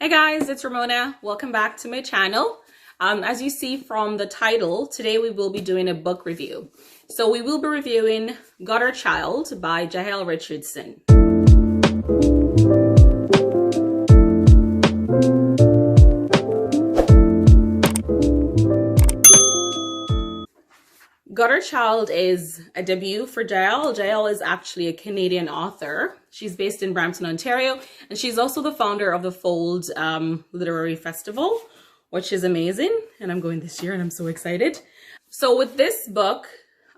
Hey guys, it's Ramona. Welcome back to my channel. As you see from the title, today we will be doing a book review. So we will be reviewing Gutter Child by Jael Richardson. Gutter Child is a debut for Jael. Jael is actually a Canadian author. She's based in Brampton, Ontario, and she's also the founder of the Fold Literary Festival, which is amazing. And I'm going this year and I'm so excited. So with this book,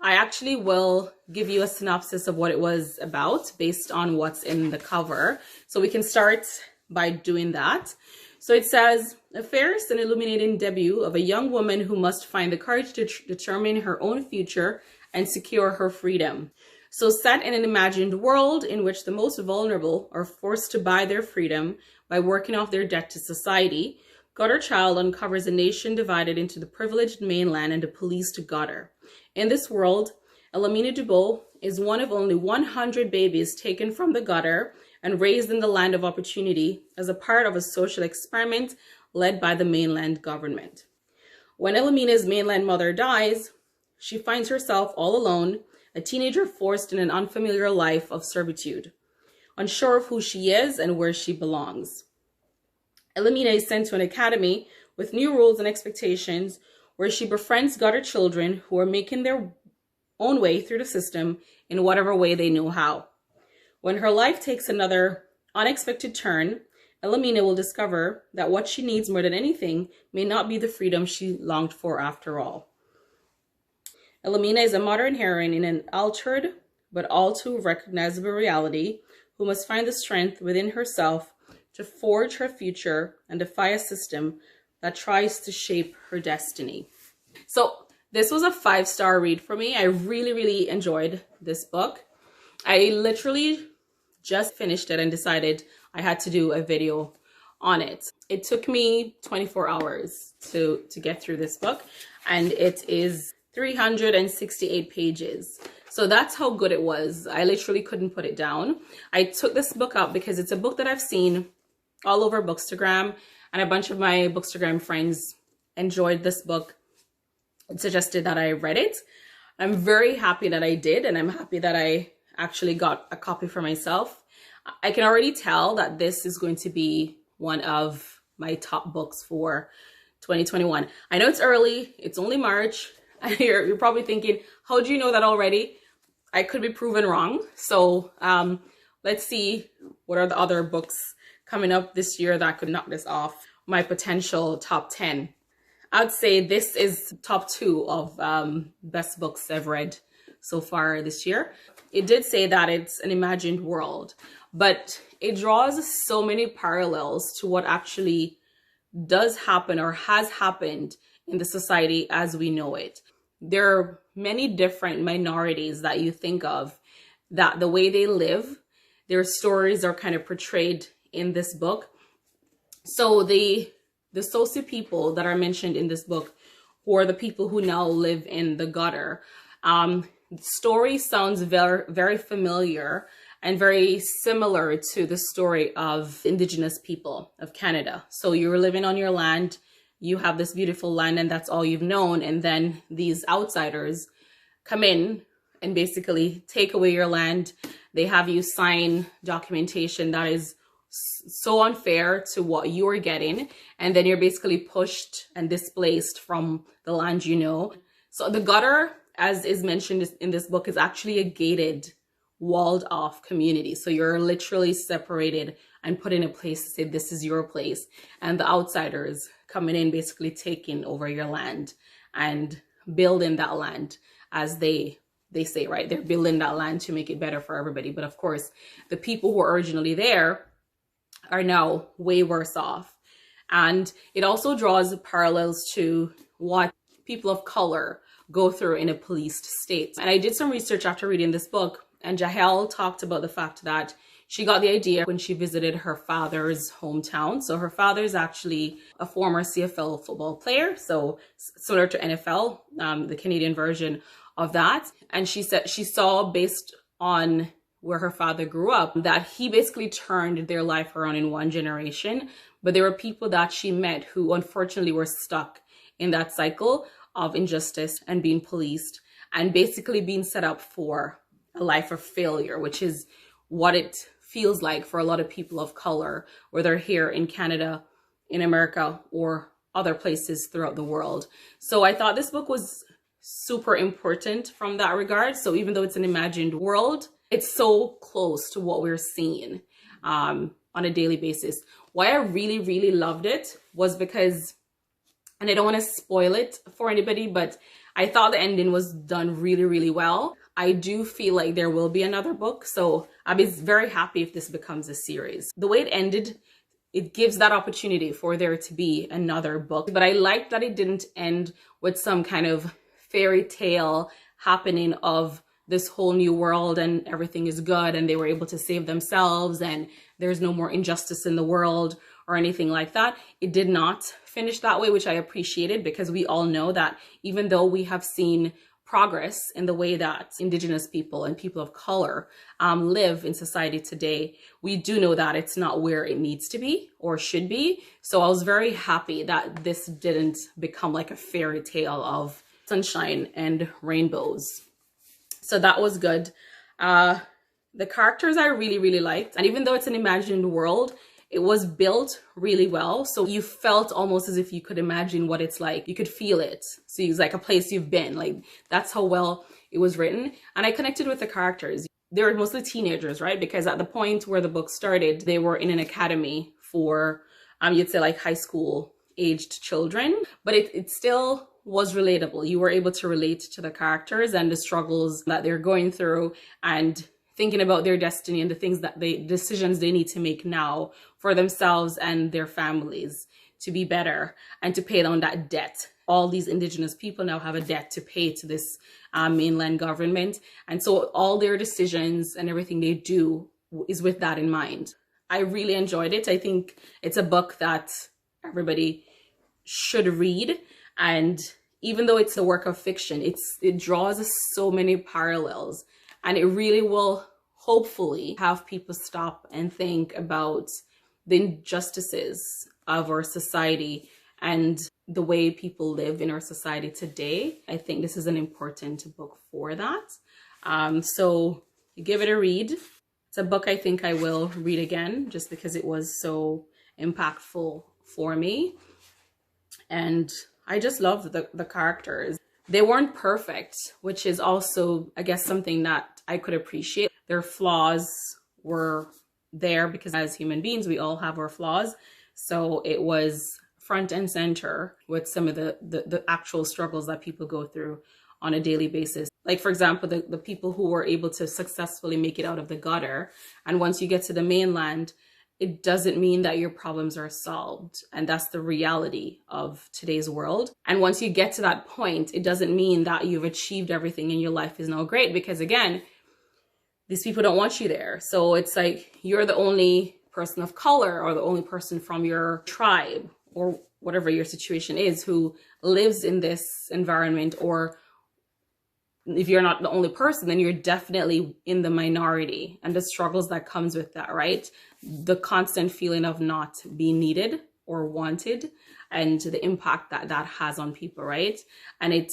I actually will give you a synopsis of what it was about based on what's in the cover. So we can start by doing that. So it says, a fierce and illuminating debut of a young woman who must find the courage to determine her own future and secure her freedom. So set in an imagined world in which the most vulnerable are forced to buy their freedom by working off their debt to society, Gutter Child uncovers a nation divided into the privileged mainland and the policed gutter. In this world, Elamina Dubois is one of only 100 babies taken from the gutter and raised in the land of opportunity as a part of a social experiment led by the mainland government. When Elamina's mainland mother dies, she finds herself all alone, a teenager forced in an unfamiliar life of servitude, unsure of who she is and where she belongs. Elamina is sent to an academy with new rules and expectations where she befriends gutter children who are making their own way through the system in whatever way they know how. When her life takes another unexpected turn, Elamina will discover that what she needs more than anything may not be the freedom she longed for after all. Elamina is a modern heroine in an altered but all too recognizable reality who must find the strength within herself to forge her future and defy a system that tries to shape her destiny. So this was a 5-star read for me. I really enjoyed this book. I literally just finished it and decided I had to do a video on it. It took me 24 hours to get through this book, and it is 368 pages. So that's how good it was. I literally couldn't put it down. I took this book up because it's a book that I've seen all over Bookstagram, and a bunch of my Bookstagram friends enjoyed this book and suggested that I read it. I'm very happy that I did, and I'm happy that I actually got a copy for myself. I can already tell that this is going to be one of my top books for 2021. I know it's early, it's only March. You're probably thinking, how do you know that already? I could be proven wrong. So let's see what are the other books coming up this year that could knock this off my potential top 10. I'd say this is top 2 of best books I've read so far this year. It did say that it's an imagined world, but it draws so many parallels to what actually does happen or has happened in the society as we know it. There are many different minorities that you think of that the way they live, their stories are kind of portrayed in this book. So the soci people that are mentioned in this book, who are the people who now live in the gutter, story sounds very familiar and very similar to the story of Indigenous people of Canada. So you're living on your land, you have this beautiful land, and that's all you've known, and then these outsiders come in and basically take away your land. They have you sign documentation that is so unfair to what you're getting, and then you're basically pushed and displaced from the land you know. So the gutter, as is mentioned in this book, is actually a gated, walled off community. So you're literally separated and put in a place to say this is your place, and the outsiders coming in basically taking over your land and building that land as they say, right? They're building that land to make it better for everybody. But of course, the people who were originally there are now way worse off. And it also draws parallels to what people of color go through in a policed state. And I did some research after reading this book, and Jael talked about the fact that she got the idea when she visited her father's hometown. So her father is actually a former CFL football player, so similar to NFL, the Canadian version of that. And she said she saw, based on where her father grew up, that he basically turned their life around in one generation. But there were people that she met who unfortunately were stuck in that cycle of injustice and being policed and basically being set up for a life of failure, which is what it feels like for a lot of people of color, whether here in Canada, in America, or other places throughout the world. So I thought this book was super important from that regard. So even though it's an imagined world, it's so close to what we're seeing on a daily basis. Why I really, really loved it was because, and I don't want to spoil it for anybody, but I thought the ending was done really, really well. I do feel like there will be another book, so I'll be very happy if this becomes a series. The way it ended, it gives that opportunity for there to be another book, but I like that it didn't end with some kind of fairy tale happening of this whole new world and everything is good and they were able to save themselves and there's no more injustice in the world or anything like that. It did not finish that way, which I appreciated, because we all know that even though we have seen progress in the way that Indigenous people and people of color live in society today, we do know that it's not where it needs to be or should be. So I was very happy that this didn't become like a fairy tale of sunshine and rainbows. So that was good. The characters I really, really liked. And even though it's an imagined world, it was built really well. So you felt almost as if you could imagine what it's like. You could feel it. So it's like a place you've been. Like, that's how well it was written. And I connected with the characters. They were mostly teenagers, right? Because at the point where the book started, they were in an academy for, you'd say like high school aged children. But it still was relatable. You were able to relate to the characters and the struggles that they're going through and thinking about their destiny and the things that decisions they need to make now for themselves and their families to be better and to pay down that debt. All these Indigenous people now have a debt to pay to this mainland government. And so all their decisions and everything they do is with that in mind. I really enjoyed it. I think it's a book that everybody should read. And even though it's a work of fiction, it draws so many parallels. And it really will hopefully have people stop and think about the injustices of our society and the way people live in our society today. I think this is an important book for that. So give it a read. It's a book I think I will read again just because it was so impactful for me. And I just loved the characters. They weren't perfect, which is also, I guess, something that I could appreciate. Their flaws were there because as human beings, we all have our flaws. So it was front and center with some of the actual struggles that people go through on a daily basis. Like, for example, the people who were able to successfully make it out of the gutter. And once you get to the mainland, it doesn't mean that your problems are solved. And that's the reality of today's world. And once you get to that point, it doesn't mean that you've achieved everything and your life is now great. Because again, these people don't want you there. So it's like you're the only person of color or the only person from your tribe or whatever your situation is who lives in this environment. Or if you're not the only person, then you're definitely in the minority and the struggles that comes with that, right? The constant feeling of not being needed or wanted and the impact that that has on people, right? And it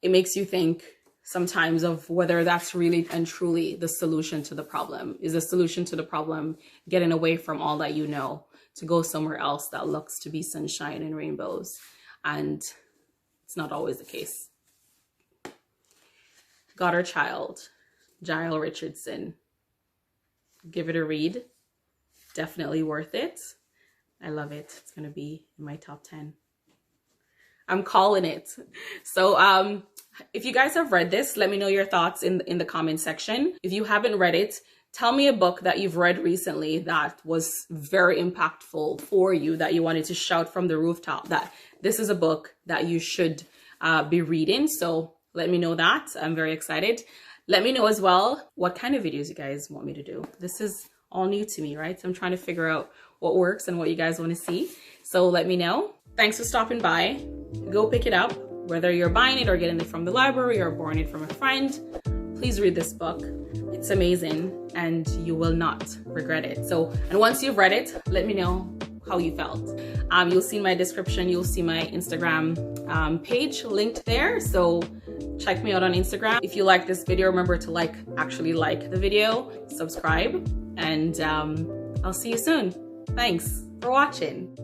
makes you think sometimes of whether that's really and truly the solution to the problem. Is the solution to the problem getting away from all that you know to go somewhere else that looks to be sunshine and rainbows? And it's not always the case. Got Her Child, Jael Richardson. Give it a read. Definitely worth it. I love it. It's going to be in my top 10. I'm calling it. So if you guys have read this, let me know your thoughts in the comment section. If you haven't read it, tell me a book that you've read recently that was very impactful for you, that you wanted to shout from the rooftop that this is a book that you should be reading. So let me know that. I'm very excited. Let me know as well what kind of videos you guys want me to do. This is all new to me, right? So I'm trying to figure out what works and what you guys want to see. So let me know. Thanks for stopping by. Go pick it up, whether you're buying it or getting it from the library or borrowing it from a friend. Please read this book. It's amazing and you will not regret it. So, and once you've read it, let me know how you felt. You'll see in my description, you'll see my Instagram page linked there. So check me out on Instagram. If you like this video, remember to actually like the video, subscribe, and I'll see you soon. Thanks for watching.